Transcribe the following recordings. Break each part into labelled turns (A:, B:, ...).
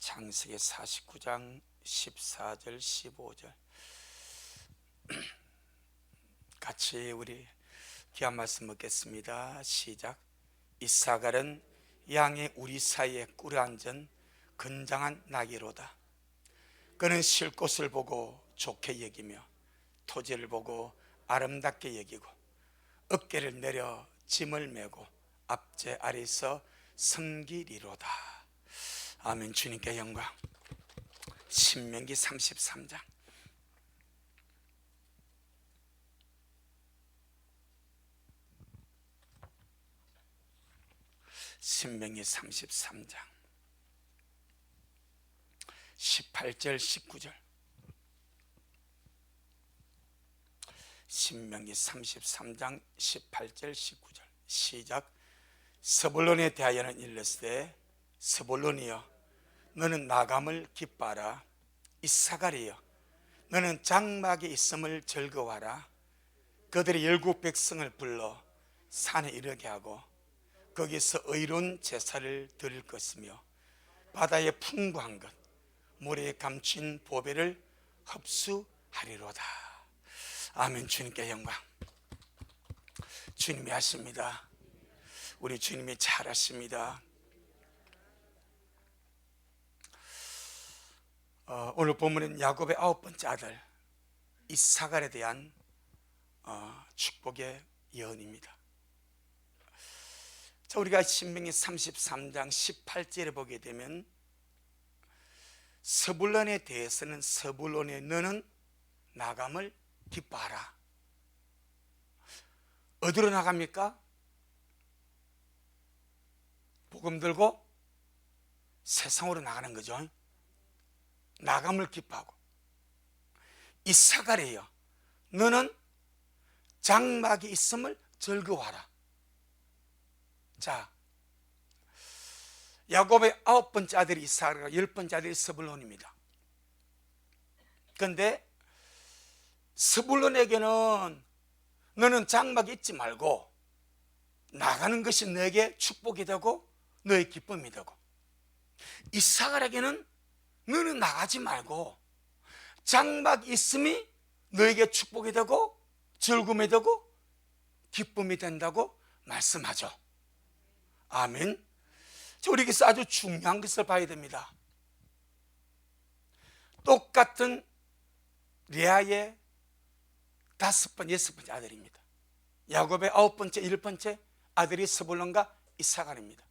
A: 창세기 49장 14절 15절 같이 우리 귀한 말씀 먹겠습니다. 시작. 이사갈은 양의 우리 사이에 꿇어앉은 건장한 나귀로다. 그는 쉴 곳을 보고 좋게 여기며 토지를 보고 아름답게 여기고 어깨를 내려 짐을 메고 앞제 아래서 섬기리로다. 아멘. 주님께 영광. 신명기 33장 신명기 33장 18절 19절 신명기 33장 18절 19절 시작. 스불론에 대하여는 일렀으되 스불론이여 너는 나감을 기뻐하라. 이사갈이여 너는 장막에 있음을 즐거워하라. 그들이 열국 백성을 불러 산에 이르게 하고 거기서 의로운 제사를 드릴 것이며 바다의 풍부한 것 모래에 감춘 보배를 흡수하리로다. 아멘. 주님께 영광. 주님이 하십니다. 우리 주님이 잘하십니다. 오늘 본문은 야곱의 9번째 아들 이사갈에 대한 축복의 예언입니다. 자, 우리가 신명기 33장 18절에 보게 되면 스불론에 대해서는 스불론에 너는 나감을 기뻐하라. 어디로 나갑니까? 복음 들고 세상으로 나가는 거죠. 나감을 기뻐하고. 이사갈이여 너는 장막이 있음을 즐거워하라. 자, 야곱의 9번째 아들이 이사갈이고 10번째 아들이 스불론입니다. 그런데 스불론에게는 너는 장막이 있지 말고 나가는 것이 너에게 축복이 되고 너의 기쁨이 되고, 이사갈에게는 너는 나가지 말고 장막이 있음이 너에게 축복이 되고 즐거움이 되고 기쁨이 된다고 말씀하죠. 아멘. 우리에게서 아주 중요한 것을 봐야 됩니다. 똑같은 레아의 5번, 6번째 아들입니다. 야곱의 9번째, 10번째 아들이 스불론과 이사갈입니다.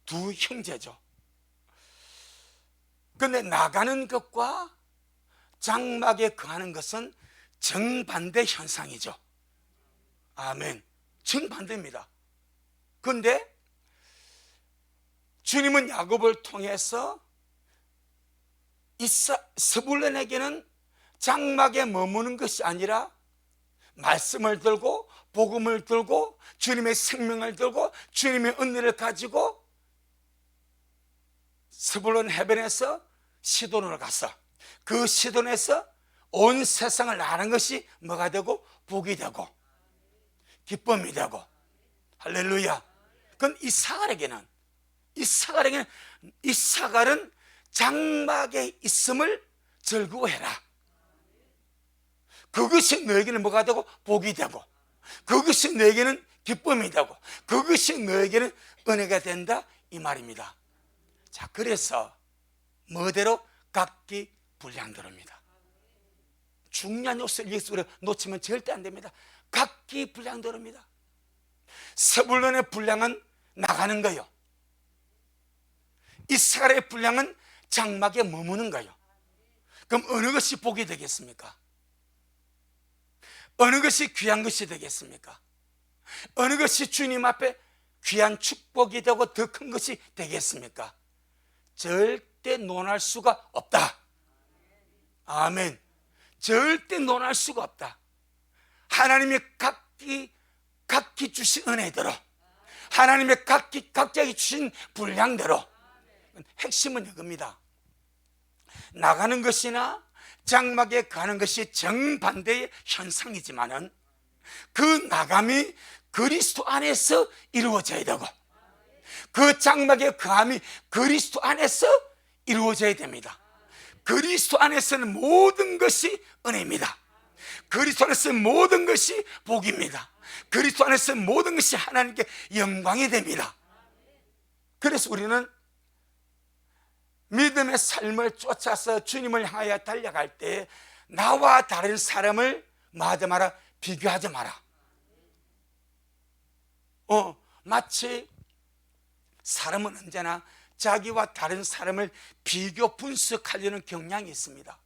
A: 두 형제죠. 그런데 나가는 것과 장막에 거하는 것은 정반대 현상이죠. 아멘. 정반대입니다. 그런데 주님은 야곱을 통해서 스불론에게는 장막에 머무는 것이 아니라 말씀을 들고 복음을 들고 주님의 생명을 들고 주님의 은혜를 가지고 스불론 해변에서 시돈으로 가서 그 시돈에서 온 세상을 아는 것이 뭐가 되고 복이 되고 기쁨이 되고. 할렐루야. 그건 이사갈은 장막에 있음을 즐거워해라. 그것이 너에게는 뭐가 되고 복이 되고 그것이 너에게는 기쁨이 되고 그것이 너에게는 은혜가 된다, 이 말입니다. 자, 그래서 뭐대로 각기 분량대로입니다. 중요한 요소를 여기서 놓치면 절대 안 됩니다. 각기 분량대로입니다. 스불론의 분량은 나가는 거요. 이사갈의 분량은 장막에 머무는 거요. 그럼 어느 것이 복이 되겠습니까? 어느 것이 귀한 것이 되겠습니까? 어느 것이 주님 앞에 귀한 축복이 되고 더 큰 것이 되겠습니까? 절대 논할 수가 없다. 아멘. 절대 논할 수가 없다. 하나님의 각기 주신 은혜대로, 하나님의 각자에게 주신 분량대로. 핵심은 이겁니다. 나가는 것이나 장막에 가는 것이 정반대의 현상이지만은 그 나감이 그리스도 안에서 이루어져야 되고 그 장막의 거함이 그리스도 안에서 이루어져야 됩니다. 그리스도 안에서는 모든 것이 은혜입니다. 그리스도 안에서 모든 것이 복입니다. 그리스도 안에서 모든 것이 하나님께 영광이 됩니다. 그래서 우리는 믿음의 삶을 쫓아서 주님을 향하여 달려갈 때 나와 다른 사람을 뭐하지 마라? 비교하지 마라. 마치 사람은 언제나 자기와 다른 사람을 비교 분석하려는 경향이 있습니다.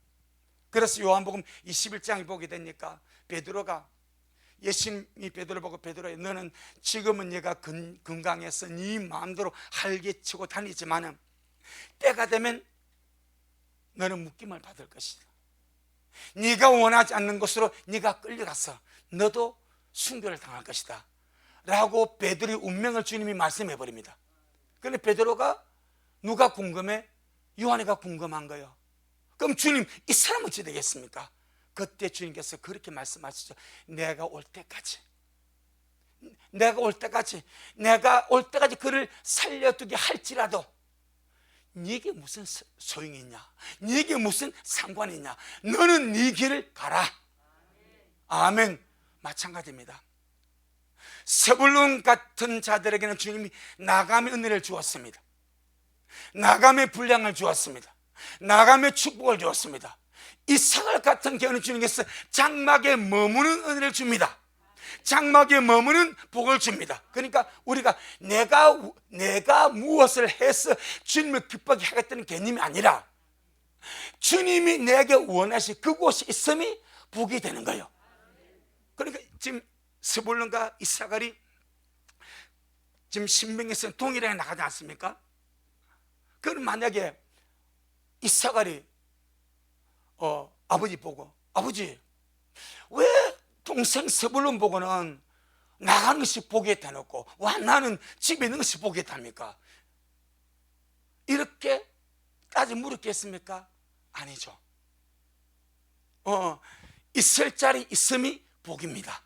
A: 그래서 요한복음 21장에 보게 되니까 베드로가, 예수님이 베드로 보고 베드로야, 너는 지금은 네가 건강해서 네 마음대로 활개치고 다니지만 때가 되면 너는 묶임을 받을 것이다. 네가 원하지 않는 곳으로 네가 끌려가서 너도 순교를 당할 것이다 라고 베드로의 운명을 주님이 말씀해 버립니다. 그런데 베드로가 누가 궁금해? 요한이가 궁금한 거예요. 그럼 주님, 이 사람은 어찌 되겠습니까? 그때 주님께서 그렇게 말씀하시죠. 내가 올 때까지 그를 살려두게 할지라도 네게 무슨 소용이 있냐? 네게 무슨 상관이 있냐? 너는 네 길을 가라. 아멘. 마찬가지입니다. 스불론 같은 자들에게는 주님이 나감의 은혜를 주었습니다. 나감의 분량을 주었습니다. 나감의 축복을 주었습니다. 이삭을 같은 경우는 주님께서 장막에 머무는 은혜를 줍니다. 장막에 머무는 복을 줍니다. 그러니까 우리가 내가 무엇을 해서 주님을 기쁘게 하겠다는 개념이 아니라 주님이 내게 원하시 그곳이 있음이 복이 되는 거예요. 그러니까 지금 스불론과 이사갈이 지금 신명에서 동일하게 나가지 않습니까? 그럼 만약에 이사갈이 아버지 보고, 아버지 왜 동생 스불론 보고는 나가는 것이 복이 되놓고 와 나는 집에 있는 것이 복이 됩니까? 이렇게 따져 물었겠습니까? 아니죠. 있을 자리 있음이 복입니다.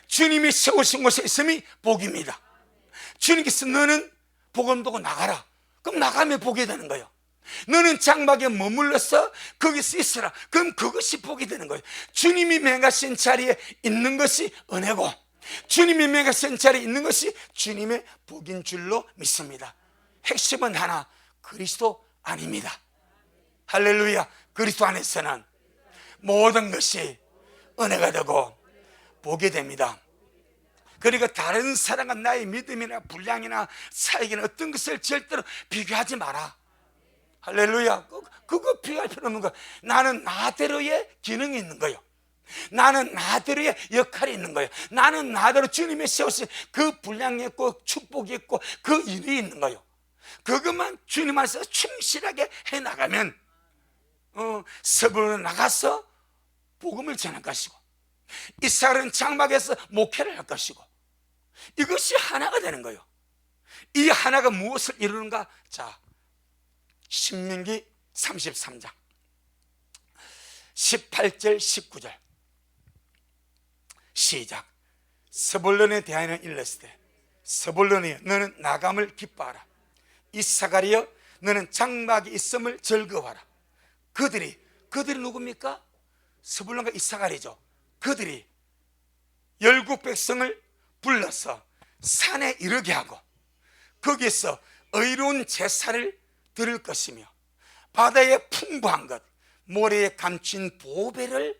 A: 주님이 세우신 곳에 있음이 복입니다. 주님께서 너는 복음 두고 나가라. 그럼 나가면 복이 되는 거예요. 너는 장막에 머물러서 거기서 있으라. 그럼 그것이 복이 되는 거예요. 주님이 명하신 자리에 있는 것이 은혜고 주님이 명하신 자리에 있는 것이 주님의 복인 줄로 믿습니다. 핵심은 하나, 그리스도 안입니다. 할렐루야. 그리스도 안에서는 모든 것이 은혜가 되고 복이 됩니다. 그리고 다른 사람과 나의 믿음이나 분량이나 사역이나 어떤 것을 절대로 비교하지 마라. 할렐루야. 그거 비교할 필요 없는 거야. 나는 나대로의 기능이 있는 거예요. 나는 나대로의 역할이 있는 거예요. 나는 나대로 주님의 세우신 그 분량이 있고 축복이 있고 그 일이 있는 거예요. 그것만 주님 안에서 충실하게 해나가면 서부로 나가서 복음을 전할 것이고 이스라엘은 장막에서 목회를 할 것이고 이것이 하나가 되는 거예요. 이 하나가 무엇을 이루는가? 자, 신명기 33장 18절 19절 시작. 스불론에 대하여는 일렀으되 스불론이여 너는 나감을 기뻐하라. 이사갈이여 너는 장막이 있음을 즐거워하라. 그들이 누굽니까? 스불론과 이사갈이죠. 그들이 열국 백성을 불러서 산에 이르게 하고 거기에서 의로운 제사를 드릴 것이며 바다에 풍부한 것 모래에 감춘 보배를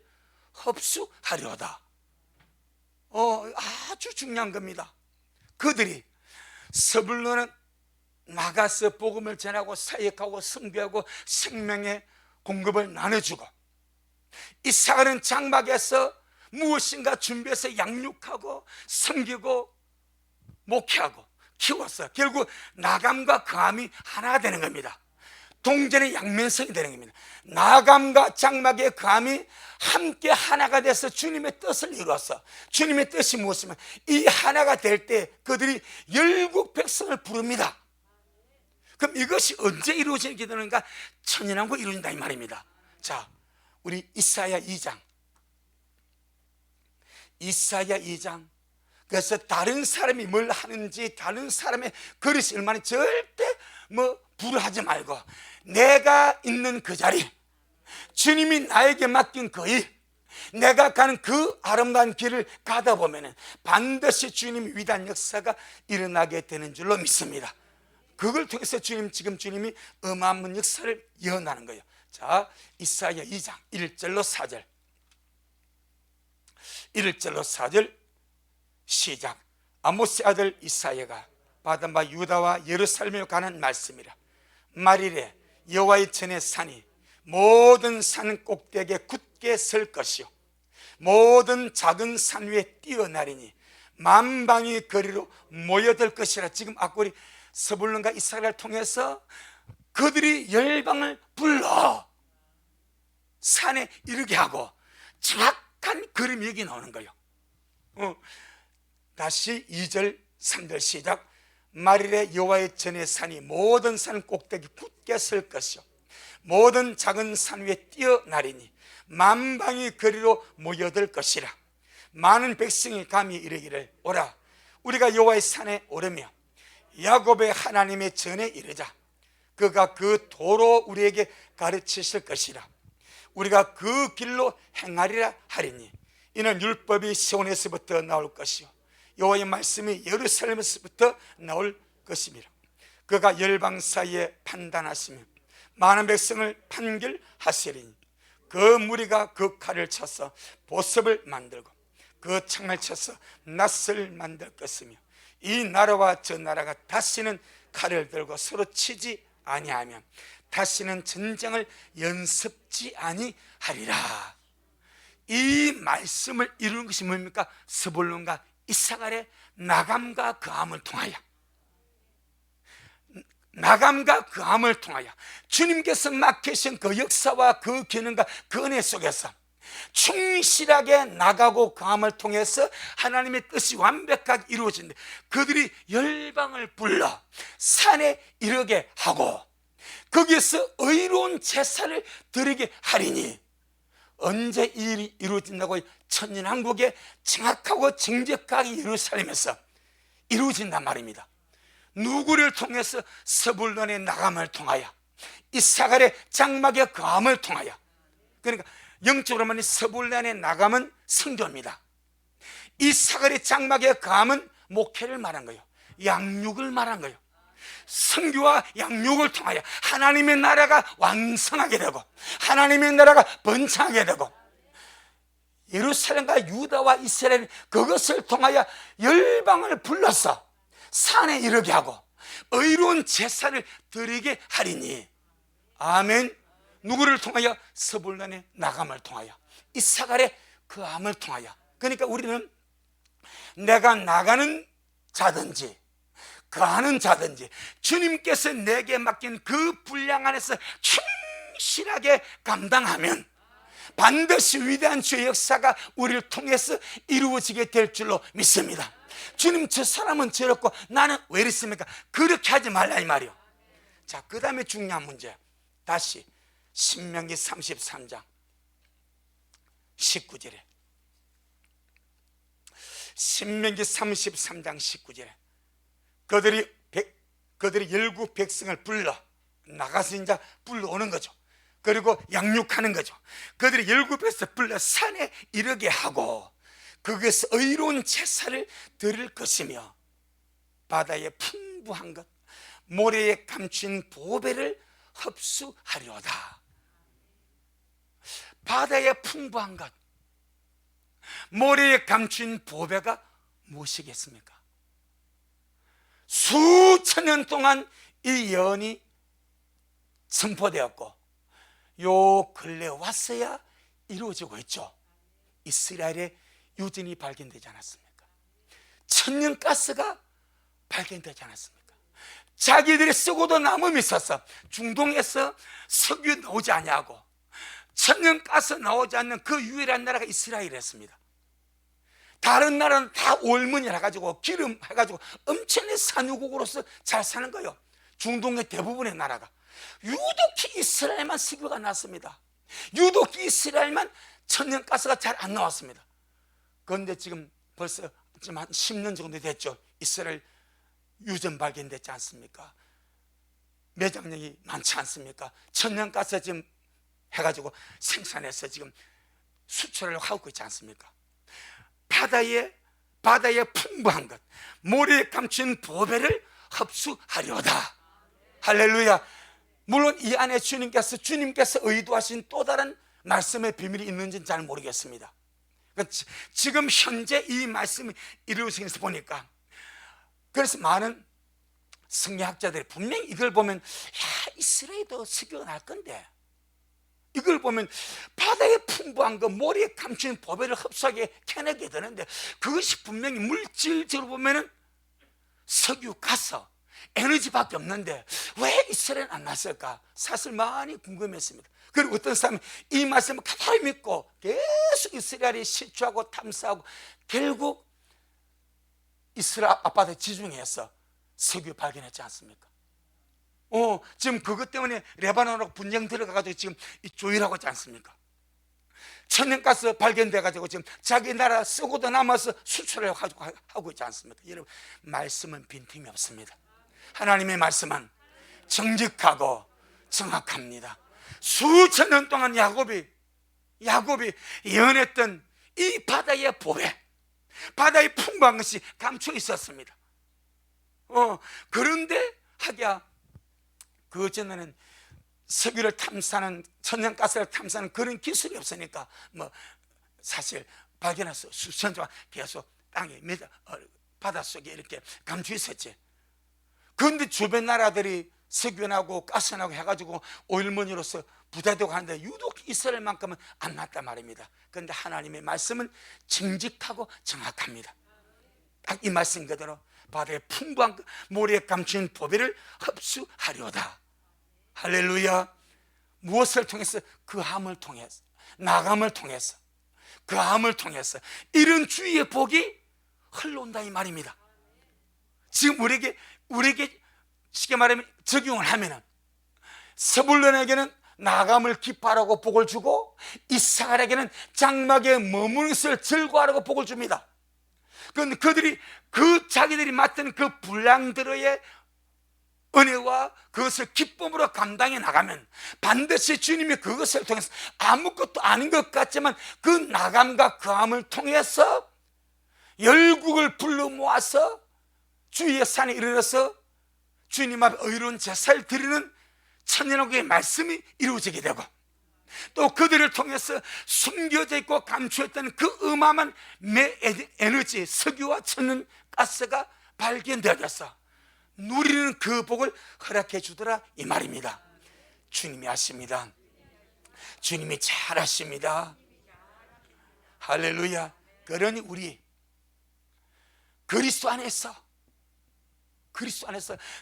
A: 흡수하려다. 아주 중요한 겁니다. 그들이 스불론은 나가서 복음을 전하고 사역하고 선교하고 생명의 공급을 나눠주고 이사갈은 장막에서 무엇인가 준비해서 양육하고 섬기고 목회하고 키워서 결국 나감과 거함이 하나가 되는 겁니다. 동전의 양면성이 되는 겁니다. 나감과 장막의 거함이 함께 하나가 돼서 주님의 뜻을 이루어서 주님의 뜻이 무엇이면 이 하나가 될 때 그들이 열국 백성을 부릅니다. 그럼 이것이 언제 이루어지게 되는가? 천년왕국 이루어진다 이 말입니다. 자, 우리 이사야 2장 그래서 다른 사람이 뭘 하는지, 다른 사람의 그릇이 얼마나, 절대 불하지 말고 내가 있는 그 자리, 주님이 나에게 맡긴 그 일, 내가 가는 그 아름다운 길을 가다 보면 반드시 주님의 위대한 역사가 일어나게 되는 줄로 믿습니다. 그걸 통해서 지금 주님이 어마어마한 역사를 예언하는 거예요. 자, 이사야 2장 1절로 4절, 1절로 4절 시작. 아모스의 아들 이사야가 받은 바 유다와 예루살렘에 관한 말씀이라. 말이래, 여호와의 전의 산이 모든 산 꼭대기에 굳게 설 것이요 모든 작은 산 위에 뛰어나리니 만방의 거리로 모여들 것이라. 지금 아까 우리 스불론과 이사야를 통해서 그들이 열방을 불러 산에 이르게 하고 정확한 그림이 여기 나오는 거예요. 다시 2절 3절 시작. 말이래, 여호와의 전의 산이 모든 산 꼭대기 굳게 설 것이요 모든 작은 산 위에 뛰어나리니 만방의 거리로 모여들 것이라. 많은 백성이 감히 이르기를, 오라, 우리가 여호와의 산에 오르며 야곱의 하나님의 전에 이르자. 그가 그 도로 우리에게 가르치실 것이라. 우리가 그 길로 행하리라 하리니 이는 율법이 시온에서부터 나올 것이요 여호와의 말씀이 예루살렘에서부터 나올 것입니다. 그가 열방 사이에 판단하시며 많은 백성을 판결하시리니 그 무리가 그 칼을 쳐서 보습을 만들고 그 창을 쳐서 낫을 만들 것이며 이 나라와 저 나라가 다시는 칼을 들고 서로 치지 아니하면 다시는 전쟁을 연습지 아니하리라. 이 말씀을 이루는 것이 뭡니까? 스불론과 이사갈의 나감과 그함을 통하여, 나감과 그함을 통하여 주님께서 맡기신 그 역사와 그 기능과 그 은혜 속에서 충실하게 나가고 그함을 통해서 하나님의 뜻이 완벽하게 이루어진다. 그들이 열방을 불러 산에 이르게 하고 거기에서 의로운 제사를 드리게 하리니, 언제 이 일이 이루어진다고? 천년왕국에 정확하고 정직하게 예루살렘에서 이루어진단 말입니다. 누구를 통해서? 스불론의 나감을 통하여, 이사갈의 장막의 거함을 통하여. 그러니까 영적으로 말하면 스불론의 나감은 성도입니다. 이사갈의 장막의 거함은 목회를 말한 거예요. 양육을 말한 거예요. 선교와 양육을 통하여 하나님의 나라가 왕성하게 되고 하나님의 나라가 번창하게 되고 예루살렘과 유다와 이스라엘, 그것을 통하여 열방을 불러서 산에 이르게 하고 의로운 제사를 드리게 하리니. 아멘. 누구를 통하여? 스불론의 나감을 통하여, 이사갈의 그함을 통하여. 그러니까 우리는 내가 나가는 자든지 거하는 자든지 주님께서 내게 맡긴 그 분량 안에서 충실하게 감당하면 반드시 위대한 주의 역사가 우리를 통해서 이루어지게 될 줄로 믿습니다. 주님, 저 사람은 저렇고 나는 왜 이랬습니까? 그렇게 하지 말라 이 말이요. 자, 그 다음에 중요한 문제, 다시 신명기 33장 19절에, 신명기 33장 19절에 그들이 열국 백성을 불러 나가서 이제 불러오는 거죠. 그리고 양육하는 거죠. 그들이 열국 백성을 불러 산에 이르게 하고 거기에서 의로운 제사를 드릴 것이며 바다의 풍부한 것, 모래에 감춘 보배를 흡수하려다. 바다의 풍부한 것, 모래에 감춘 보배가 무엇이겠습니까? 수천 년 동안 이 예언이 선포되었고 요 근래 와서야 이루어지고 있죠. 이스라엘의 유전이 발견되지 않았습니까? 천연가스가 발견되지 않았습니까? 자기들이 쓰고도 남음이 있어서 중동에서 석유 나오지 않냐고 천연가스 나오지 않는 그 유일한 나라가 이스라엘이었습니다. 다른 나라는 다 올문이라 해가지고 기름 해가지고 엄청난 산유국으로서 잘 사는 거예요. 중동의 대부분의 나라가. 유독히 이스라엘만 석유가 났습니다. 유독히 이스라엘만 천연가스가 잘 안 나왔습니다. 그런데 지금 벌써 지금 한 10년 정도 됐죠. 이스라엘 유전 발견됐지 않습니까? 매장량이 많지 않습니까? 천연가스 지금 해가지고 생산해서 지금 수출을 하고 있지 않습니까? 바다의 풍부한 것, 모래에 감춘 보배를 흡수하려다. 할렐루야. 물론 이 안에 주님께서 의도하신 또 다른 말씀의 비밀이 있는지는 잘 모르겠습니다. 지금 현재 이 말씀이 이루어지면서 보니까, 그래서 많은 성경학자들이 분명히 이걸 보면, 야, 이스라엘도 석유가 날 건데, 이걸 보면 바다의 풍부한 거, 모래에 감춘 보배를 흡수하게 캐내게 되는데, 그것이 분명히 물질적으로 보면은 석유, 가스, 에너지밖에 없는데 왜 이스라엘은 안 났을까? 사실 많이 궁금했습니다. 그리고 어떤 사람은 이 말씀을 가만히 믿고 계속 이스라엘이 실추하고 탐사하고 결국 이스라엘 아빠한테 지중해서 석유 발견했지 않습니까? 지금 그것 때문에 레바논하고 분쟁 들어가가지고 지금 조율하고 있지 않습니까? 천연가스 발견돼가지고 지금 자기 나라 쓰고도 남아서 수출을 하고 있지 않습니까? 여러분, 말씀은 빈틈이 없습니다. 하나님의 말씀은 정직하고 정확합니다. 수천 년 동안 야곱이 예언했던 이 바다의 보배, 바다의 풍부한 것이 감춰 있었습니다. 그런데 하기야 그 전에는 석유를 탐사하는, 천연가스를 탐사하는 그런 기술이 없으니까 사실 발견해서 수천 년 동안 계속 땅에 바닷속에 이렇게 감춰 있었지. 그런데 주변 나라들이 석유나고 가스나고 해가지고 오일머니로서 부자되고 하는데 유독 이스라엘만큼은 안 났단 말입니다. 그런데 하나님의 말씀은 정직하고 정확합니다. 딱 이 말씀 그대로 바다의 풍부한 모래에 감춘 보배를 흡수하려다. 할렐루야. 무엇을 통해서? 그 함을 통해서, 나감을 통해서, 그 함을 통해서 이런 주의 복이 흘러온다 이 말입니다. 지금 우리에게 쉽게 말하면 적용을 하면은, 스불론에게는 나감을 기뻐하라고 복을 주고 이사갈에게는 장막에 머무는 것을 즐거워하라고 복을 줍니다. 그런데 그들이 자기들이 맡은 그 분량대로의 은혜와 그것을 기쁨으로 감당해 나가면 반드시 주님이 그것을 통해서 아무것도 아닌 것 같지만 그 나감과 그 함을 통해서 열국을 불러 모아서 주의 산에 이르러서 주님 앞에 의로운 제사를 드리는 천년왕국의 말씀이 이루어지게 되고, 또 그들을 통해서 숨겨져 있고 감추었던 그 어마어마한 에너지, 석유와 천연가스가 발견되어져서 누리는 그 복을 허락해 주더라 이 말입니다. 주님이 아십니다. 주님이 잘 아십니다. 할렐루야. 그러니 우리 그리스도 안에서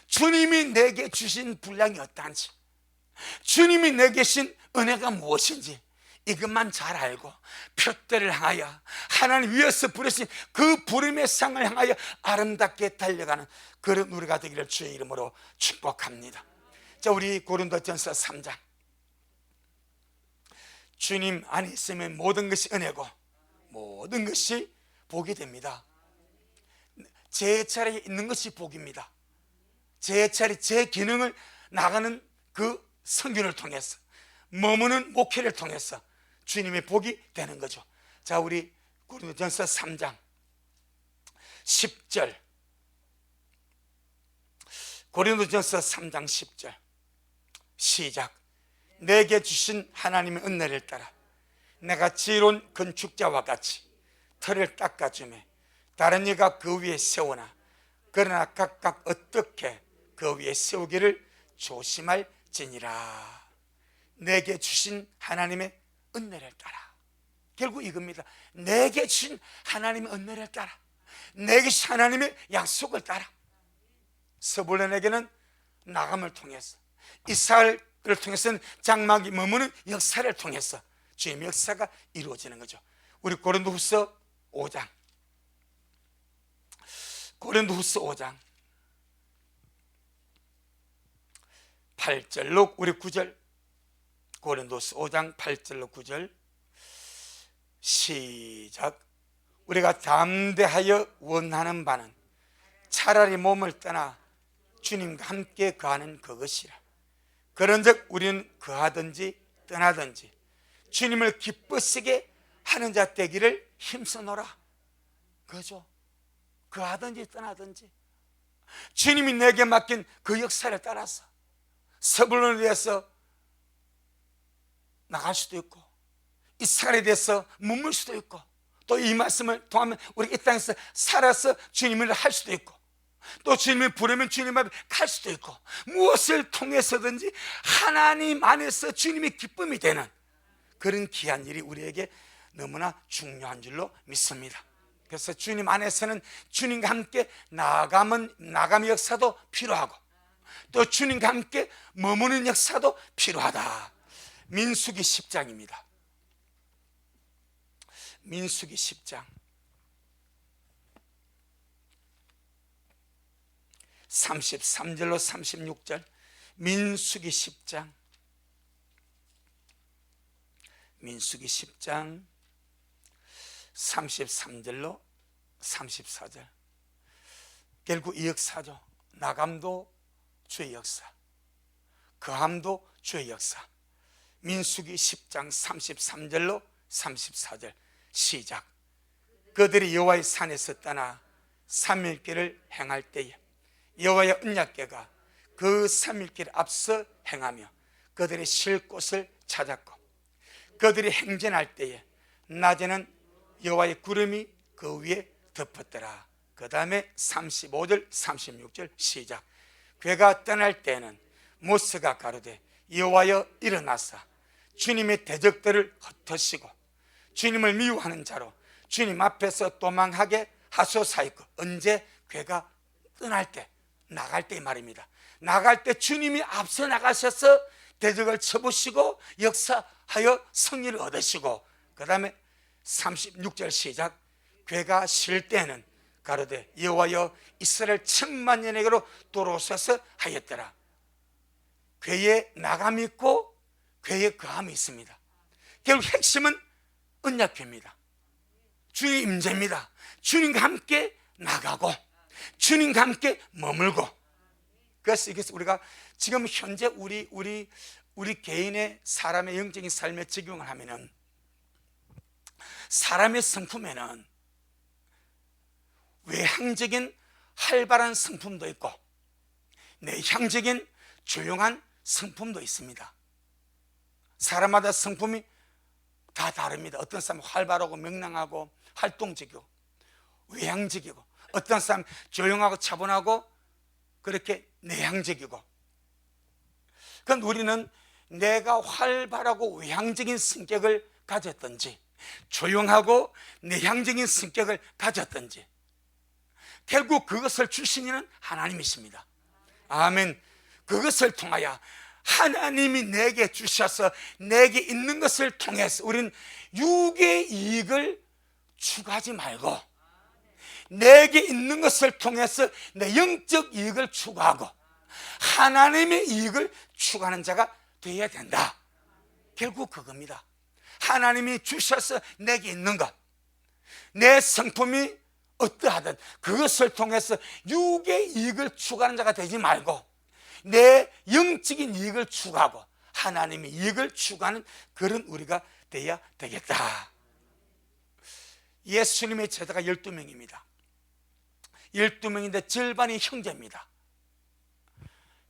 A: 주님이 내게 주신 분량이 어떠한지, 주님이 내게 주신 은혜가 무엇인지 이것만 잘 알고 표대를 향하여 하나님 위에서 부르신 그 부름의 상을 향하여 아름답게 달려가는 그런 우리가 되기를 주의 이름으로 축복합니다. 자, 우리 고린도전서 3장. 주님 안에 있으면 모든 것이 은혜고 모든 것이 복이 됩니다. 제 자리에 있는 것이 복입니다. 제 자리, 제 기능을 나가는 그 성균을 통해서, 머무는 목회를 통해서 주님의 복이 되는 거죠. 자, 우리 고린도전서 3장 10절. 고린도전서 3장 10절 시작. 내게 주신 하나님의 은혜를 따라 내가 지혜로운 건축자와 같이 틀을 닦아주매 다른 이가 그 위에 세우나 그러나 각각 어떻게 그 위에 세우기를 조심할지니라. 내게 주신 하나님의 은혜를 따라. 결국 이겁니다. 내게 주신 하나님의 은혜를 따라, 내게 주신 하나님의 약속을 따라. 스불론에게는 나감을 통해서, 이삭을 통해서는 장막이 머무는 역사를 통해서 주님의 역사가 이루어지는 거죠. 우리 고린도후서 5장 8절로 우리 9절, 고린도서 5장 8절로 9절 시작. 우리가 담대하여 원하는 바는 차라리 몸을 떠나 주님과 함께 거하는 그것이라. 그런즉 우리는 거하든지 떠나든지 주님을 기쁘시게 하는 자 되기를 힘써노라. 그죠? 거하든지 떠나든지 주님이 내게 맡긴 그 역사를 따라서 서불론에 대해서 나갈 수도 있고 이스라엘에 대해서 머물 수도 있고 또 이 말씀을 통하면 우리 이 땅에서 살아서 주님을 할 수도 있고 또 주님을 부르면 주님 앞에 갈 수도 있고 무엇을 통해서든지 하나님 안에서 주님의 기쁨이 되는 그런 귀한 일이 우리에게 너무나 중요한 줄로 믿습니다. 그래서 주님 안에서는 주님과 함께 나감의 역사도 필요하고 또 주님과 함께 머무는 역사도 필요하다. 민수기 10장입니다. 민수기 10장 33절로 36절 민수기 10장 33절로 34절 결국 이 역사죠. 나감도 주의 역사, 거함도 주의 역사. 민수기 10장 33절로 34절 시작. 그들이 여호와의 산에서 떠나 3일길을 행할 때에 여호와의 언약궤가 그 3일길 앞서 행하며 그들이 쉴 곳을 찾았고 그들이 행진할 때에 낮에는 여호와의 구름이 그 위에 덮었더라. 그 다음에 35절 36절 시작. 궤가 떠날 때에는 모세가 가로되 여호와여 일어나사 주님의 대적들을 흩으시고 주님을 미워하는 자로 주님 앞에서 도망하게 하소서하였고 언제 궤가 떠날 때 나갈 때 말입니다. 나갈 때 주님이 앞서 나가셔서 대적을 쳐부시고 역사하여 승리를 얻으시고 그 다음에 36절 시작. 궤가 쉴 때는 가로되 여호와여 이스라엘 천만년에게로 돌아오소서 하였더라. 궤에 나감이 있고 궤에 거함이 있습니다. 결국 핵심은 언약궤입니다. 주님 임재입니다. 주님과 함께 나가고 주님과 함께 머물고. 그래서 이것을 우리가 지금 현재 우리 개인의 사람의 영적인 삶에 적용을 하면은 사람의 성품에는 외향적인 활발한 성품도 있고 내향적인 조용한 성품도 있습니다. 사람마다 성품이 다 다릅니다. 어떤 사람은 활발하고 명랑하고 활동적이고 외향적이고 어떤 사람은 조용하고 차분하고 그렇게 내향적이고. 그런데 우리는 내가 활발하고 외향적인 성격을 가졌든지 조용하고 내향적인 성격을 가졌든지 결국 그것을 주신 이는 하나님이십니다. 아멘. 그것을 통하여 하나님이 내게 주셔서 내게 있는 것을 통해서 우리는 육의 이익을 추구하지 말고 내게 있는 것을 통해서 내 영적 이익을 추구하고 하나님의 이익을 추구하는 자가 되어야 된다. 결국 그겁니다. 하나님이 주셔서 내게 있는 것, 내 성품이 어떠하든 그것을 통해서 육의 이익을 추구하는 자가 되지 말고 내 영적인 이익을 추구하고 하나님의 이익을 추구하는 그런 우리가 되어야 되겠다. 예수님의 제자가 12명입니다 12명인데 절반이 형제입니다.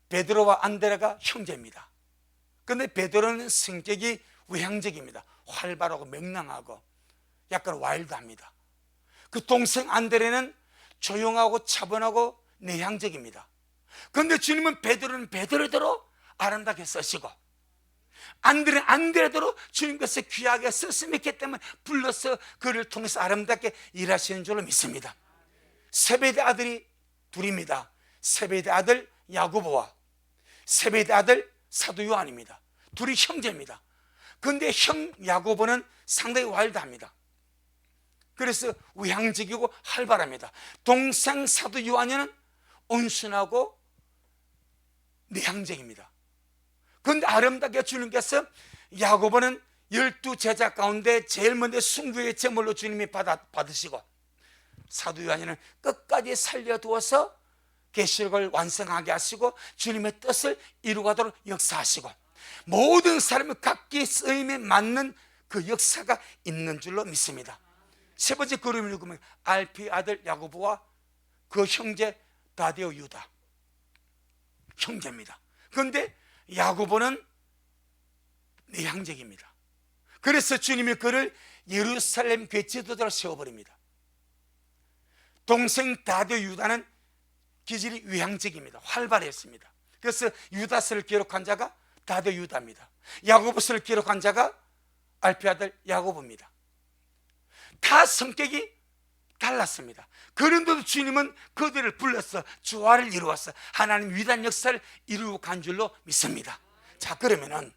A: 베드로와 안드레가 형제입니다. 그런데 베드로는 성격이 외향적입니다. 활발하고 명랑하고 약간 와일드합니다. 그 동생 안드레는 조용하고 차분하고 내향적입니다. 그런데 주님은 베드로는 베드로대로 아름답게 쓰시고 안드레는 안드레대로 주님께서 귀하게 쓰심이 있기 때문에 불러서 그를 통해서 아름답게 일하시는 줄로 믿습니다. 세베대 아들이 둘입니다. 세베대 아들 야고보와 세베대 아들 사도 요한입니다. 둘이 형제입니다. 그런데 형 야고보는 상당히 와일드합니다. 그래서 외향적이고 활발합니다. 동생 사도 요한은 온순하고 내향적입니다. 그런데 아름답게 주님께서 야고보는 12 제자 가운데 제일 먼저 순교의 제물로 주님이 받으시고, 사도 요한이는 끝까지 살려두어서 계시록을 완성하게 하시고 주님의 뜻을 이루가도록 역사하시고, 모든 사람이 각기 쓰임에 맞는 그 역사가 있는 줄로 믿습니다. 세 번째 그림을 읽으면 알피 아들 야고보와 그 형제 다데오 유다, 형제입니다. 그런데 야고보는 내향적입니다. 그래서 주님이 그를 예루살렘 교회 지도자로 세워버립니다. 동생 다데오 유다는 기질이 외향적입니다. 활발했습니다. 그래서 유다서를 기록한 자가 다데오 유다입니다. 야고보서를 기록한 자가 알피 아들 야고보입니다. 다 성격이 달랐습니다. 그런데도 주님은 그들을 불러서 조화를 이루어서 하나님 위대한 역사를 이루고 간 줄로 믿습니다. 자, 그러면은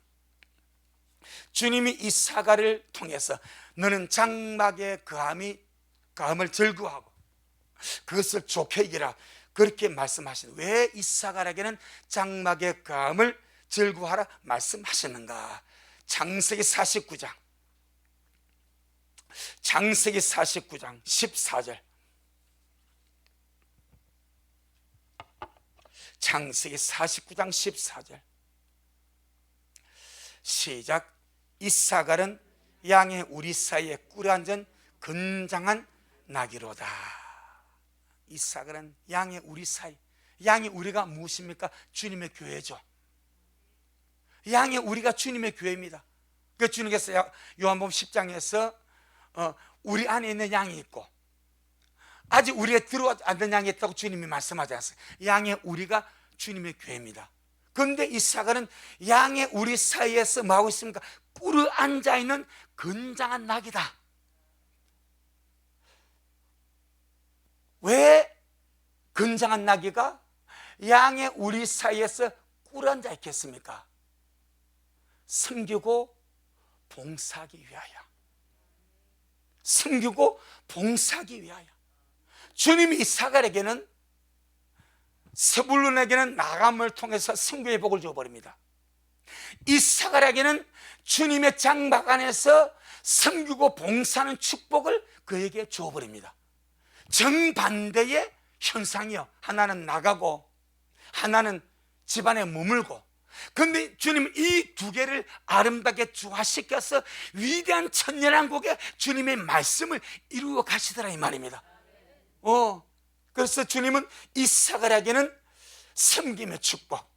A: 주님이 이 사가를 통해서 너는 장막의 감을 즐거워하고 그것을 좋게 여기라, 그렇게 말씀하시는, 왜 이 사가에게는 장막의 감을 즐거워하라 말씀하시는가? 창세기 49장 14절, 창세기 49장 14절 시작. 이사갈은 양의 우리 사이에 꿀앉은 건장한 나귀로다. 이사갈은 양의 우리 사이, 양의 우리가 무엇입니까? 주님의 교회죠. 양의 우리가 주님의 교회입니다. 그 주님께서 요한복음 10장에서 우리 안에 있는 양이 있고 아직 우리에 들어오지 않는 양이 있다고 주님이 말씀하지 않았어요. 양의 우리가 주님의 교회입니다. 그런데 이사갈은 양의 우리 사이에서 뭐하고 있습니까? 꿀을 앉아있는 건장한 낙이다. 왜 건장한 나귀가 양의 우리 사이에서 꿀 앉아 있겠습니까? 섬기고 봉사하기 위하여, 섬기고 봉사하기 위하여. 주님이 이사갈에게는, 스불론에게는 나감을 통해서 승교의 복을 줘버립니다. 이사갈에게는 주님의 장막 안에서 섬기고 봉사하는 축복을 그에게 줘버립니다. 정반대의 현상이요, 하나는 나가고 하나는 집안에 머물고. 그런데 주님은 이 두 개를 아름답게 조화시켜서 위대한 천년왕국의 주님의 말씀을 이루어 가시더라, 이 말입니다. 그래서 주님은 이사갈에게는 섬김의 축복,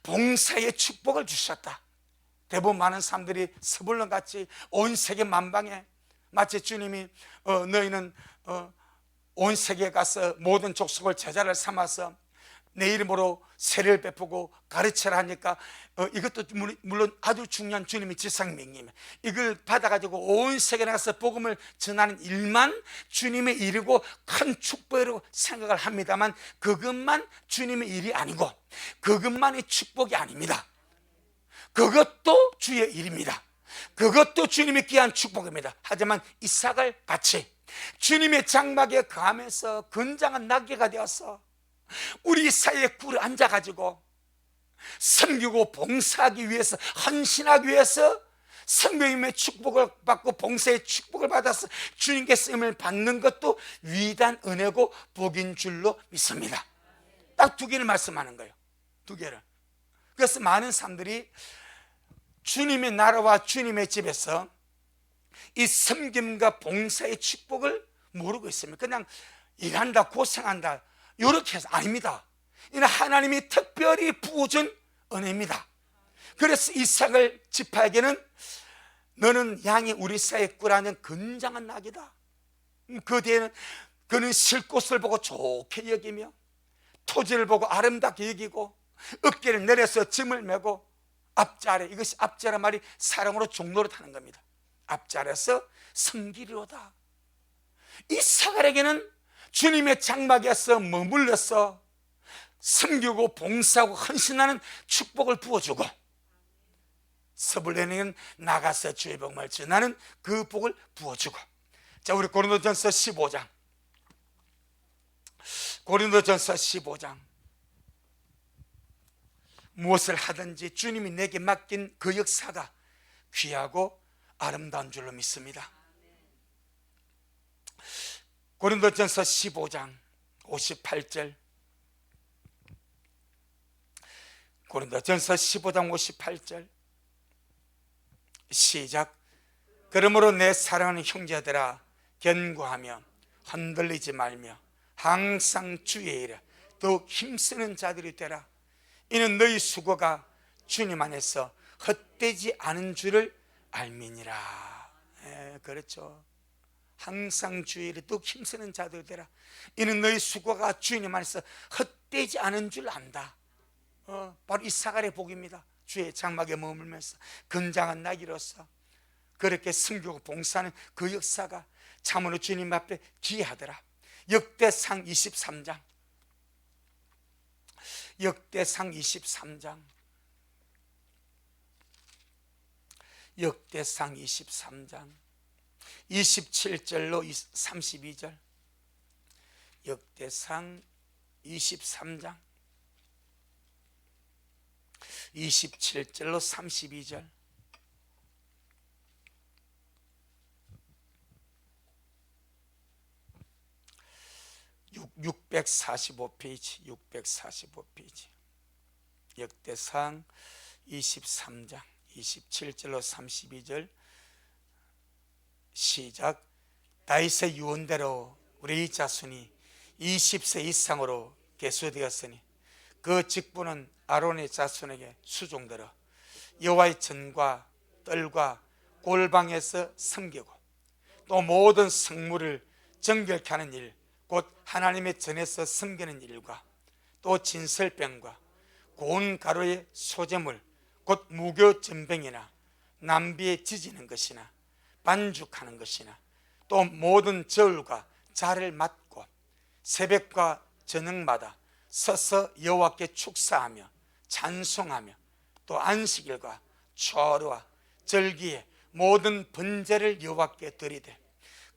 A: 봉사의 축복을 주셨다. 대부분 많은 사람들이 스불론같이 온 세계 만방에, 마치 주님이 너희는 온 세계에 가서 모든 족속을 제자를 삼아서 내 이름으로 세례를 베푸고 가르치라 하니까 이것도 물론 아주 중요한 주님의 지상명령이에요. 이걸 받아가지고 온 세계에 가서 복음을 전하는 일만 주님의 일이고 큰 축복으로 생각을 합니다만, 그것만 주님의 일이 아니고 그것만이 축복이 아닙니다. 그것도 주의 일입니다. 그것도 주님의 귀한 축복입니다. 하지만 이삭을 같이 주님의 장막에 거하면서 건장한 나귀가 되어서 우리 사이에 꿀에 앉아가지고 섬기고 봉사하기 위해서, 헌신하기 위해서 성령님의 축복을 받고 봉사의 축복을 받아서 주님께 쓰임을 받는 것도 위대한 은혜고 복인 줄로 믿습니다. 딱 두 개를 말씀하는 거예요. 두 개를. 그래서 많은 사람들이 주님의 나라와 주님의 집에서 이 섬김과 봉사의 축복을 모르고 있습니다. 그냥 일한다, 고생한다, 이렇게 해서 아닙니다. 이는 하나님이 특별히 부어준 은혜입니다. 그래서 이삭을 지파에게는 너는 양이 우리 사이에 꿀하는 건장한 낙이다. 그 뒤에는 그는 쉴 곳을 보고 좋게 여기며 토지를 보고 아름답게 여기고 어깨를 내려서 짐을 메고 앞자래, 이것이 앞자라 말이 사랑으로 종로를 타는 겁니다. 앞자리에서 섬기리로다. 이삭에게는 주님의 장막에서 머물러서 섬기고 봉사하고 헌신하는 축복을 부어주고, 스불론에게는 나가서 주의 복음을 전하는 그 복을 부어주고. 자, 우리 고린도전서 15장, 고린도전서 15장. 무엇을 하든지 주님이 내게 맡긴 그 역사가 귀하고 아름다운 줄로 믿습니다. 고린도전서 15장 58절, 고린도전서 15장 58절 시작. 그러므로 내 사랑하는 형제들아, 견고하며 흔들리지 말며 항상 주의 일에 더욱 힘쓰는 자들이 되라. 이는 너희 수고가 주님 안에서 헛되지 않은 줄을 알미니라. 그렇죠. 항상 주의 일에 더욱 힘쓰는 자들이 되라. 이는 너희 수고가 주님 안에서 헛되지 않은 줄 안다. 바로 이 사갈의 복입니다. 주의 장막에 머물면서 건장한 나귀로서 그렇게 섬기고 봉사하는 그 역사가 참으로 주님 앞에 귀하더라. 역대상 23장, 역대상 23장, 역대상 23장 27절로 32절, 역대상 23장 27절로 32절. (645페이지) 645페이지 역대상 23장 27절로 32절 시작. 다윗의 유언대로 우리 자손이 20세 이상으로 계수되었으니 그 직분은 아론의 자손에게 수종되어 여호와의 전과 뜰과 골방에서 섬기고 또 모든 성물을 정결케 하는 일, 곧 하나님의 전에서 섬기는 일과 또 진설병과 고운 가루의 소재물, 곧 무교 전병이나 남비에 지지는 것이나 반죽하는 것이나 또 모든 저울과 자를 맡고 새벽과 저녁마다 서서 여호와께 축사하며 찬송하며 또 안식일과 초하루와 절기에 모든 번제를 여호와께 드리되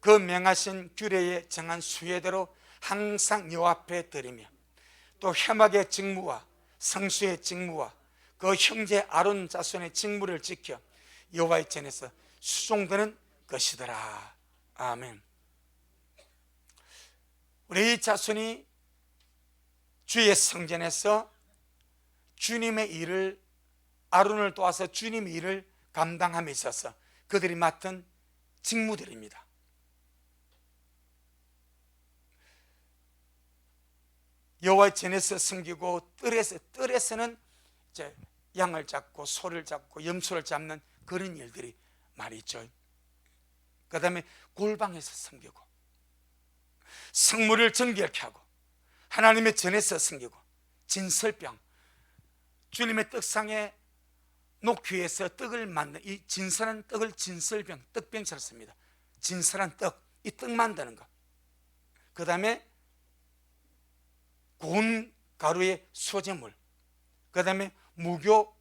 A: 그 명하신 규례에 정한 수혜대로 항상 여호와 앞에 드리며 또 회막의 직무와 성수의 직무와 그 형제 아론 자손의 직무를 지켜 여호와의 전에서 수종되는 것이더라. 아멘. 우리 자손이 주의 성전에서 주님의 일을, 아론을 도와서 주님의 일을 감당함에 있어서 그들이 맡은 직무들입니다. 여호와의 전에서 섬기고 뜰에서는 이제 양을 잡고 소를 잡고 염소를 잡는 그런 일들이 많이 있죠. 그 다음에 골방에서 섬기고 성물을 정결케 하고 하나님의 전에서 섬기고 진설병, 주님의 떡상에 놓기 위해서 떡을 만든 이 진설한 떡을 진설병, 떡병처럼 씁니다. 진설한 떡, 이 떡 만드는 것. 그 다음에 고운 가루의 소재물, 그 다음에 누룩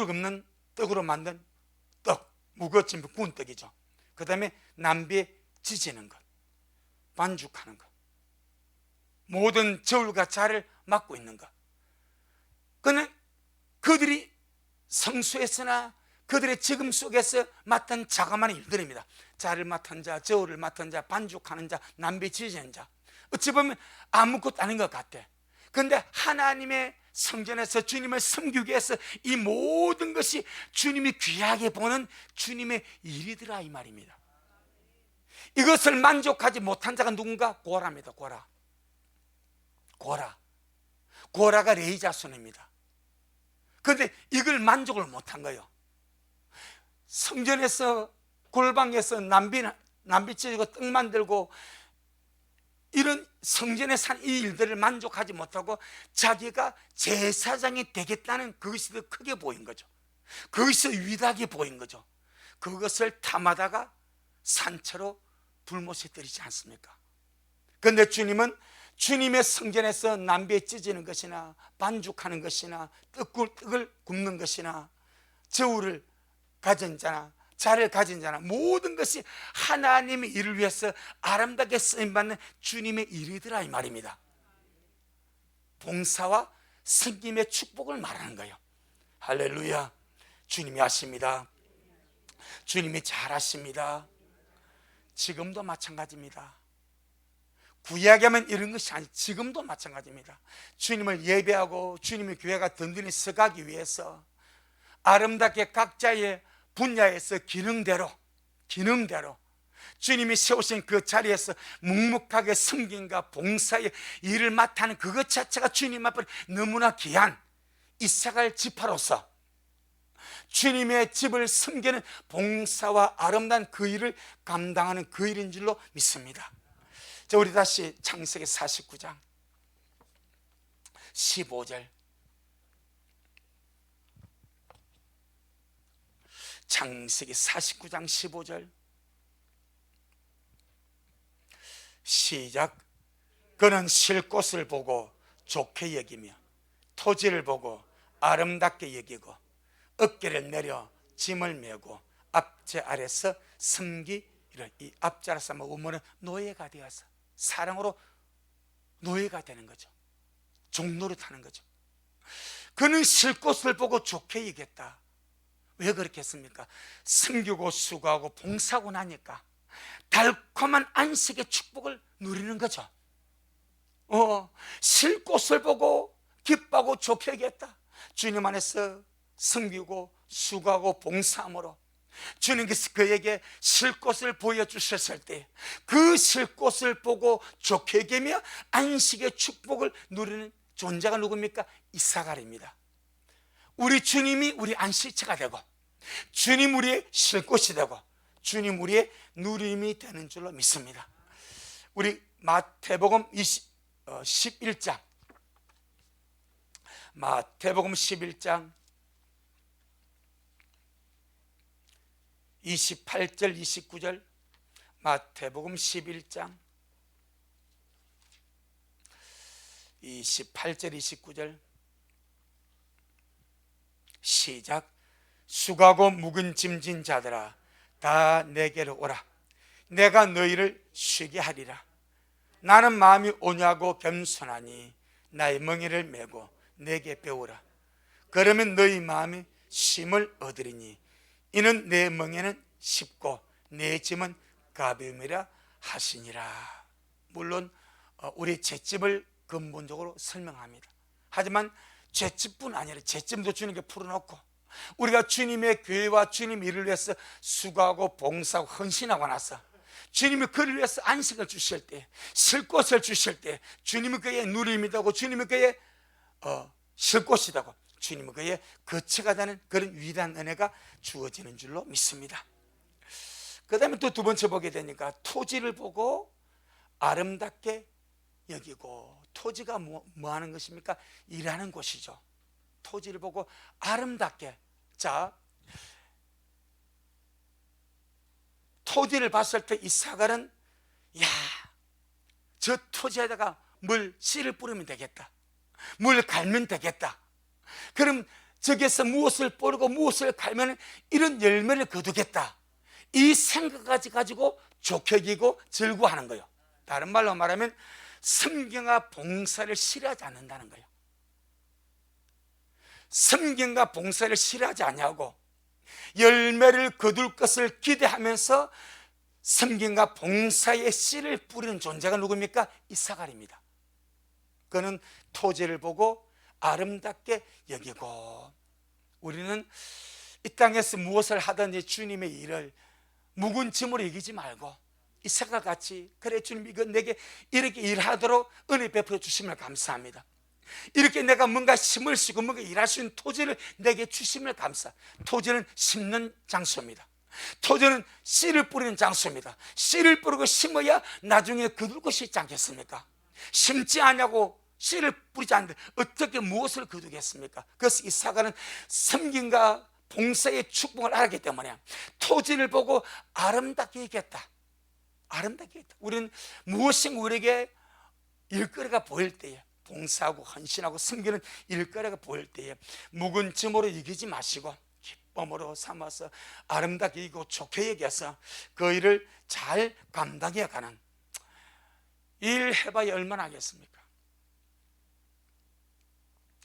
A: 없는 떡으로 만든 떡, 무거진 구운 떡이죠. 그 다음에 남비에 지지는 것, 반죽하는 것, 모든 저울과 자를 맡고 있는 것. 그는 그들이 성수에서나 그들의 직임 속에서 맡은 자그마한 일들입니다. 자를 맡은 자, 저울을 맡은 자, 반죽하는 자, 남비 지지는 자. 어찌 보면 아무것도 아닌 것 같아. 그런데 하나님의 성전에서 주님을 섬기기 위해서 이 모든 것이 주님이 귀하게 보는 주님의 일이더라, 이 말입니다. 이것을 만족하지 못한 자가 누군가? 고라입니다. 고라가 레위 자손입니다. 그런데 이걸 만족을 못한 거예요. 성전에서 골방에서 남비 찢고 떡 만들고 이런 성전에 산 이 일들을 만족하지 못하고 자기가 제사장이 되겠다는 그것이 더 크게 보인 거죠. 그것이 위대하게 보인 거죠. 그것을 탐하다가 산채로 불못에 떨이지 않습니까? 그런데 주님은 주님의 성전에서 남비에 찢는 것이나 반죽하는 것이나 떡을 굽는 것이나 저울을 가진 자나 자를 가진 자나 모든 것이 하나님의 일을 위해서 아름답게 쓰임받는 주님의 일이더라, 이 말입니다. 봉사와 섬김의 축복을 말하는 거예요. 할렐루야. 주님이 아십니다. 주님이 잘 아십니다. 지금도 마찬가지입니다. 구약에만 이런 것이 아니, 지금도 마찬가지입니다. 주님을 예배하고 주님의 교회가 든든히 서가기 위해서 아름답게 각자의 분야에서 기능대로 주님이 세우신 그 자리에서 묵묵하게 섬김과 봉사의 일을 맡아하는 그것 자체가 주님 앞에 너무나 귀한 이사갈 지파로서 주님의 집을 섬기는 봉사와 아름다운 그 일을 감당하는 그 일인 줄로 믿습니다. 자, 우리 다시 창세기 49장 15절, 창세기 49장 15절 시작. 그는 쉴 곳을 보고 좋게 여기며 토지를 보고 아름답게 여기고 어깨를 내려 짐을 메고 앞제 아래서 섬기리라. 이 앞제 아래서 우모는 노예가 되어서 사랑으로 노예가 되는 거죠. 종노릇하는 거죠. 그는 쉴 곳을 보고 좋게 여겼다. 왜 그렇게 했습니까? 섬기고 수고하고 봉사하고 나니까 달콤한 안식의 축복을 누리는 거죠. 쉴 곳을 보고 기뻐하고 좋게 여겼다. 주님 안에서 섬기고 수고하고 봉사함으로 주님께서 그에게 쉴 곳을 보여주셨을 때 그 쉴 곳을 보고 좋게 여기며 안식의 축복을 누리는 존재가 누굽니까? 이사갈입니다. 우리 주님이 우리 안식처가 되고 주님 우리의 쉴 곳이 되고 주님 우리의 누림이 되는 줄로 믿습니다. 우리 마태복음 11장 마태복음 11장 28절 29절 마태복음 11장 28절 29절 시작. 수고하고 묵은 짐진 자들아 다 내게로 오라. 내가 너희를 쉬게 하리라. 나는 마음이 온유하고 겸손하니 나의 멍에를 메고 내게 배우라. 그러면 너희 마음이 쉼을 얻으리니 이는 내 멍에는 쉽고 내 짐은 가벼움이라 하시니라. 물론 우리 잿집을 근본적으로 설명합니다. 하지만 잿집뿐 아니라 잿집도 주님께 풀어놓고 우리가 주님의 교회와 주님 일을 위해서 수고하고 봉사하고 헌신하고 나서 주님이 그를 위해서 안식을 주실 때, 쉴 곳을 주실 때 주님은 그의 누림이 되고 주님은 그의 쉴 곳이 되고 주님은 그의 거처가 되는 그런 위대한 은혜가 주어지는 줄로 믿습니다. 그 다음에 또 두 번째 보게 되니까 토지를 보고 아름답게 여기고, 토지가 뭐 하는 것입니까? 일하는 곳이죠. 토지를 보고 아름답게. 자, 토지를 봤을 때 이사갈은 야, 저 토지에다가 씨를 뿌리면 되겠다, 물 갈면 되겠다. 그럼 저기에서 무엇을 뿌리고 무엇을 갈면 이런 열매를 거두겠다, 이 생각까지 가지고 좋게 여기고 즐거워하는 거예요. 다른 말로 말하면 섬김과 봉사를 싫어하지 않는다는 거예요. 섬김과 봉사를 싫어하지 않냐고 열매를 거둘 것을 기대하면서 섬김과 봉사의 씨를 뿌리는 존재가 누굽니까? 이사갈입니다. 그는 토지를 보고 아름답게 여기고, 우리는 이 땅에서 무엇을 하든지 주님의 일을 묵은 짐으로 여기지 말고 이사갈 같이, 그래 주님 이거 내게 이렇게 일하도록 은혜 베풀어 주심을 감사합니다. 이렇게 내가 뭔가 심을 쓰고 뭔가 일할 수 있는 토지를 내게 주심을 감사. 토지는 심는 장소입니다. 토지는 씨를 뿌리는 장소입니다. 씨를 뿌리고 심어야 나중에 거둘 것이 있지 않겠습니까? 심지 않냐고 씨를 뿌리지 않는데 어떻게 무엇을 거두겠습니까? 그래서 이사가는 섬김과 봉사의 축복을 알았기 때문에 토지를 보고 아름답게 여겼다. 아름답게 여겼다. 우리는 무엇인가 우리에게 일거리가 보일 때에, 봉사하고 헌신하고 섬기는 일거리가 보일 때에 묵은 짐으로 여기지 마시고 기쁨으로 삼아서 아름답게 여기고 좋게 여겨서 그 일을 잘 감당해 가는, 일 해봐야 얼마나 하겠습니까?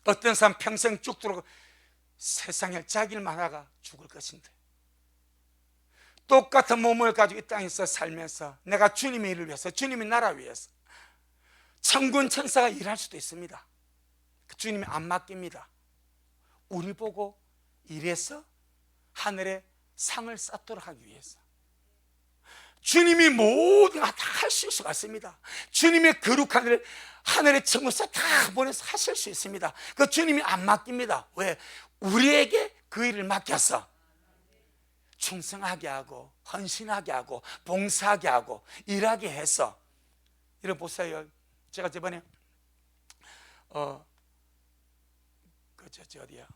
A: 어떤 사람 평생 쭉 들어오고 세상에 자기를 말하가 죽을 것인데, 똑같은 몸을 가지고 이 땅에서 살면서 내가 주님의 일을 위해서, 주님의 나라 위해서 천군 천사가 일할 수도 있습니다. 주님이 안 맡깁니다. 우리 보고 일해서 하늘에 상을 쌓도록 하기 위해서. 주님이 모든 다 할 수 있을 것 같습니다. 주님의 거룩한 일을 하늘의 천군사 다 보내서 하실 수 있습니다. 그 주님이 안 맡깁니다. 왜? 우리에게 그 일을 맡겨서 충성하게 하고 헌신하게 하고 봉사하게 하고 일하게 해서. 이런 보세요. 제가 저번에 어디야,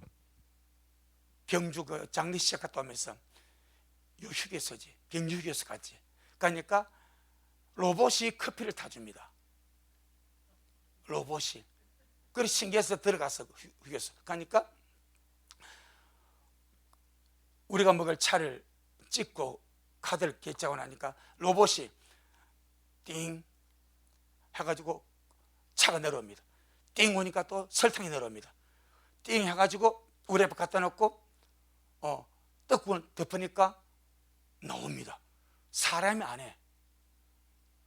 A: 경주 그 장례식 갔다 오면서 요 휴게소지, 경주 휴게소 갔지. 그러니까 로봇이 커피를 타줍니다. 로봇이. 그래서 신기해서 들어가서 휴게소. 그러니까 우리가 먹을 차를 찍고 카드를 결제하고 나니까 로봇이 띵 해가지고 차가 내려옵니다. 띵 오니까 또 설탕이 내려옵니다. 띵 해가지고 우리 앞에 갖다 놓고 떡국을 덮으니까 나옵니다. 사람이 안 해.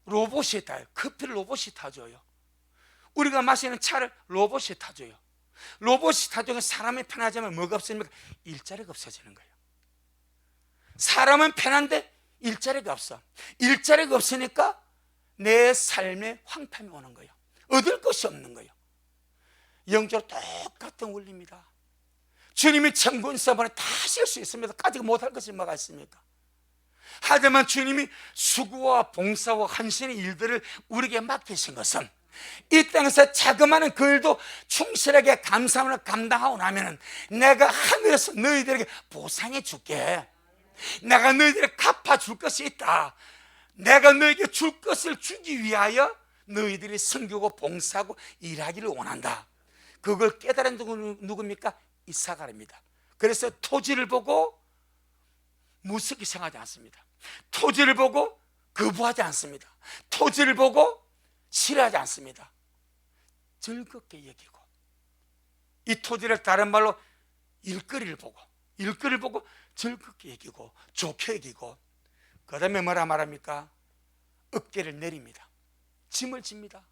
A: 로봇이 타요. 커피를 로봇이 타줘요. 우리가 마시는 차를 로봇이 타줘요. 로봇이 타주면 사람이 편하자면 뭐가 없습니까? 일자리가 없어지는 거예요. 사람은 편한데 일자리가 없어. 일자리가 없으니까 내 삶에 황폐함이 오는 거예요. 얻을 것이 없는 거예요. 영적으로 똑같은 원리입니다. 주님이 천군사번에 다 하실 수 있습니다. 가지고 못할 것이 뭐가 있습니까? 하지만 주님이 수고와 봉사와 헌신의 일들을 우리에게 맡기신 것은 이 땅에서 자그마한 그 일도 충실하게 감사함으로 감당하고 나면 내가 하늘에서 너희들에게 보상해 줄게. 내가 너희들에게 갚아줄 것이 있다. 내가 너에게 줄 것을 주기 위하여 너희들이 섬기고 봉사하고 일하기를 원한다. 그걸 깨달은 누굽니까? 이사가입니다. 그래서 토지를 보고 무섭게 생각하지 않습니다. 토지를 보고 거부하지 않습니다. 토지를 보고 싫어하지 않습니다. 즐겁게 여기고, 이 토지를 다른 말로 일거리를 보고 즐겁게 여기고 좋게 여기고, 그 다음에 뭐라 말합니까? 어깨를 내립니다. 짐을 집니다.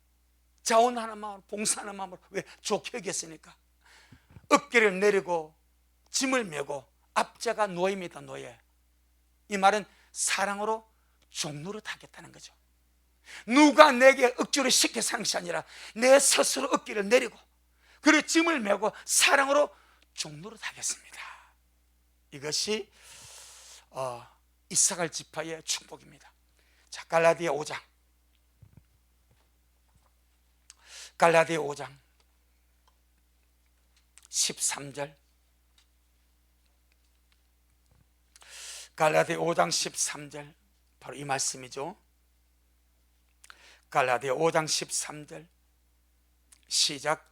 A: 자원하는 마음으로, 봉사하는 마음으로. 왜? 좋게 여겼으니까. 어깨를 내리고 짐을 메고, 앞자가 노예입니다. 노예. 이 말은 사랑으로 종로를 하겠다는 거죠. 누가 내게 억지로 시켜서 하는 것이 아니라 내 스스로 어깨를 내리고 그리고 짐을 메고 사랑으로 종로를 하겠습니다. 이것이 이사갈 지파의 축복입니다. 자, 갈라디아 5장 13절. 갈라디아 5장 13절, 바로 이 말씀이죠. 갈라디아 5장 13절 시작.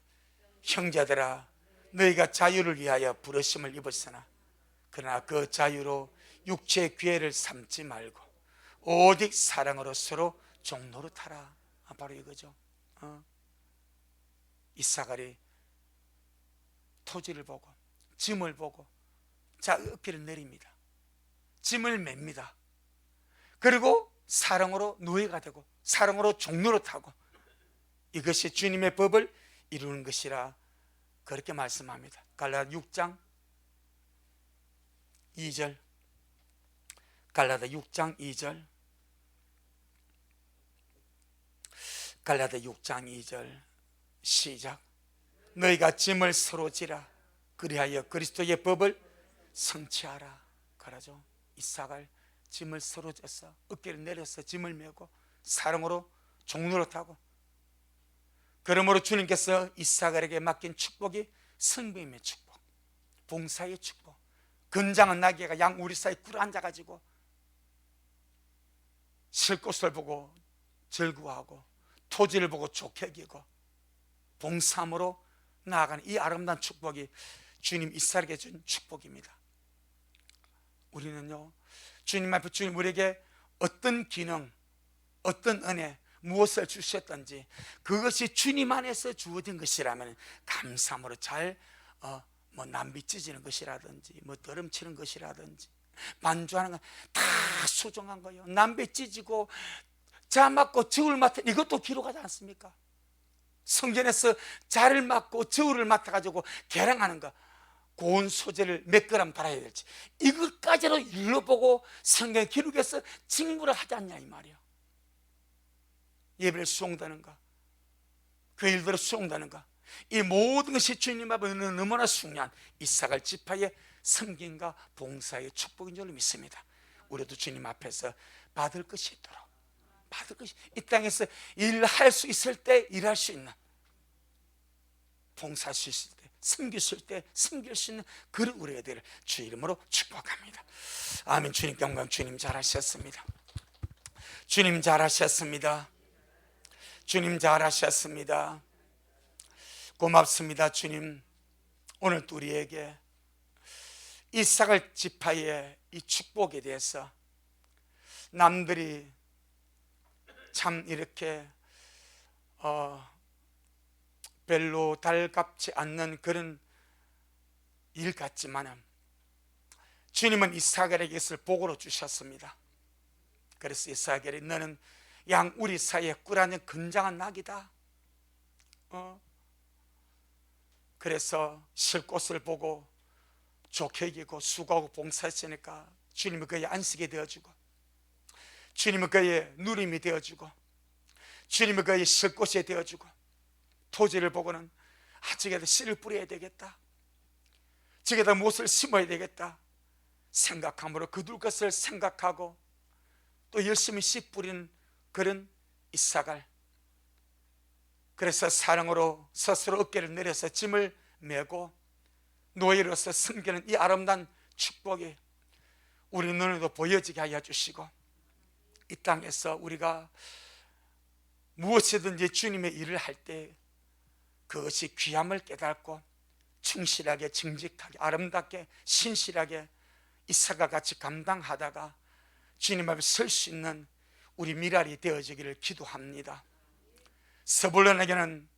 A: 형제들아, 너희가 자유를 위하여 부르심을 입었으나 그러나 그 자유로 육체의 기회를 삼지 말고 오직 사랑으로 서로 종노릇하라. 바로 이거죠. 이사갈이 토지를 보고 짐을 보고 자 어깨를 내립니다. 짐을 맵니다. 그리고 사랑으로 노예가 되고 사랑으로 종노릇하고, 이것이 주님의 법을 이루는 것이라 그렇게 말씀합니다. 갈라디아 6장 2절. 갈라디아 6장 2절. 갈라디아 6장 2절 시작. 너희가 짐을 서로 지라 그리하여 그리스도의 법을 성취하라. 그러죠. 이사갈 짐을 서로 져서 어깨를 내려서 짐을 메고 사랑으로 종노릇하고, 그러므로 주님께서 이사갈에게 맡긴 축복이 성부임의 축복, 봉사의 축복. 건장한 나귀가 양 우리 사이에 꿇어 앉아가지고 쉴 곳을 보고 즐거워하고 토지를 보고 좋게 여기고 봉사함으로 나아가는 이 아름다운 축복이 주님 이사갈에게 준 축복입니다. 우리는요, 주님 앞에 주님 우리에게 어떤 기능, 어떤 은혜, 무엇을 주셨든지 그것이 주님 안에서 주어진 것이라면 감사함으로 잘 뭐 남비 찢는 것이라든지 뭐 더럼 치는 것이라든지 반주하는 건 다 수정한 거예요. 남비 찢고 자 맞고 저울 맡아, 이것도 기록하지 않습니까? 성전에서 자를 맡고 저울을 맡아가지고 계량하는 거, 고운 소재를 몇 그램 달아야 될지 이것까지도 일러보고 성경 기록해서 징부를 하지 않냐 이 말이에요. 예배를 수용되는가, 그 일들을 수용되는가, 이 모든 것이 주님 앞에 너무나 중요한 이사갈 지파의 섬김과 봉사의 축복인 줄 믿습니다. 우리도 주님 앞에서 받을 것이 있도록, 받을 것이, 이 땅에서 일할 수 있을 때 일할 수 있는, 봉사할 수 있을 때, 섬길 수 있을 때 섬길 수 있는 그런 우리가 되기를 주 이름으로 축복합니다. 아멘. 주님 영광. 주님 잘하셨습니다. 주님 잘하셨습니다. 주님 잘하셨습니다. 고맙습니다. 주님, 오늘도 우리에게 이사갈 지파의 이 축복에 대해서 남들이 참 이렇게 별로 달갑지 않는 그런 일 같지만 주님은 이사갈에게 이것을 복으로 주셨습니다. 그래서 이사갈이 너는 양 우리 사이에 꿀하는 건장한 낙이다. 그래서 쉴곳을 보고 좋게 여기고 수고하고 봉사했으니까 주님은 그의 안식이 되어주고, 주님은 그의 누림이 되어주고, 주님은 그의 쉴곳이 되어주고, 토지를 보고는 저기에다 씨를 뿌려야 되겠다, 저기에다 무엇을 심어야 되겠다 생각함으로 거둘 것을 생각하고 또 열심히 씨 뿌리는 그런 이사갈. 그래서 사랑으로 스스로 어깨를 내려서 짐을 메고 노예로서 섬기는 이 아름다운 축복이 우리 눈에도 보여지게 하여 주시고, 이 땅에서 우리가 무엇이든지 주님의 일을 할 때 그것이 귀함을 깨닫고 충실하게, 정직하게, 아름답게, 신실하게 이사가 같이 감당하다가 주님 앞에 설 수 있는 우리 미랄이 되어지기를 기도합니다. 스불론에게는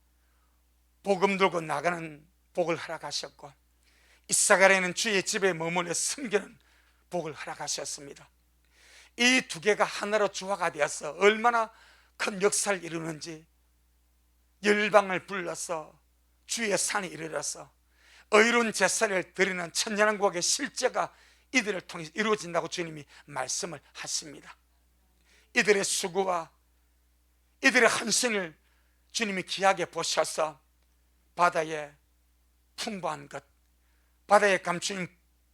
A: 복음 들고 나가는 복을 허락하셨고, 이사갈에는 주의 집에 머물러 섬기는 복을 허락하셨습니다. 이 두 개가 하나로 조화가 되어서 얼마나 큰 역사를 이루는지, 열방을 불러서 주의 산에 이르러서 의로운 제사를 드리는 천년왕국의 실제가 이들을 통해 이루어진다고 주님이 말씀을 하십니다. 이들의 수고와 이들의 헌신을 주님이 귀하게 보셔서 바다의 풍부한 것, 바다에 감추인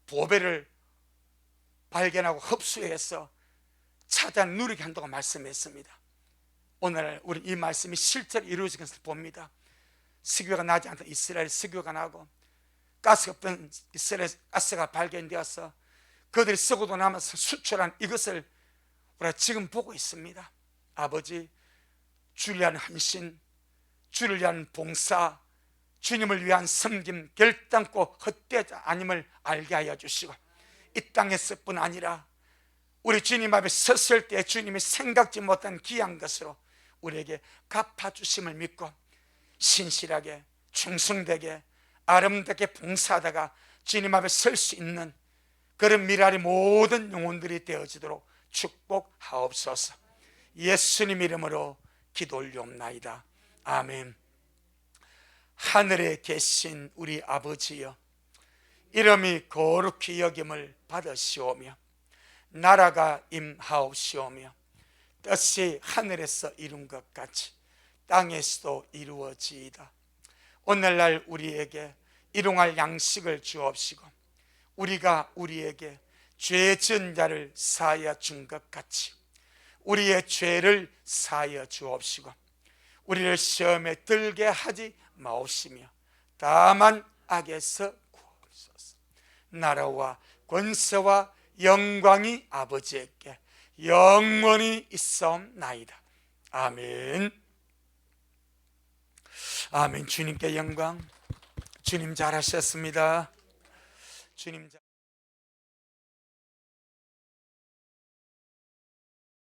A: 보배를 발견하고 흡수해서 차지한 누리게 한다고 말씀했습니다. 오늘 우리 이 말씀이 실제로 이루어진 것을 봅니다. 석유가 나지 않던 이스라엘 석유가 나고, 가스가 없던 이스라엘 가스가 발견되어서 그들이 썩어도 남아서 수출한 이것을 우리가 지금 보고 있습니다. 아버지, 주를 위한 헌신, 주를 위한 봉사, 주님을 위한 섬김 결단코 헛되지 아님을 알게 하여 주시고, 이 땅에서뿐 아니라 우리 주님 앞에 섰을 때 주님이 생각지 못한 귀한 것으로 우리에게 갚아주심을 믿고 신실하게, 충성되게, 아름답게 봉사하다가 주님 앞에 설 수 있는 그런 미랄이 모든 영혼들이 되어지도록 축복하옵소서. 예수님 이름으로 기도 올리옵나이다. 아멘. 하늘에 계신 우리 아버지여, 이름이 거룩히 여김을 받으시오며 나라가 임하옵시오며 뜻이 하늘에서 이룬 것 같이 땅에서도 이루어지이다. 오늘날 우리에게 일용할 양식을 주옵시고, 우리가 우리에게 죄 지은 자를 사하여 준 것 같이 우리의 죄를 사하여 주옵시고, 우리를 시험에 들게 하지 마옵시며 다만 악에서 구하옵소서. 나라와 권세와 영광이 아버지에게 영원히 있사옵나이다. 아멘. 아멘. 주님께 영광. 주님 잘하셨습니다. 주님 잘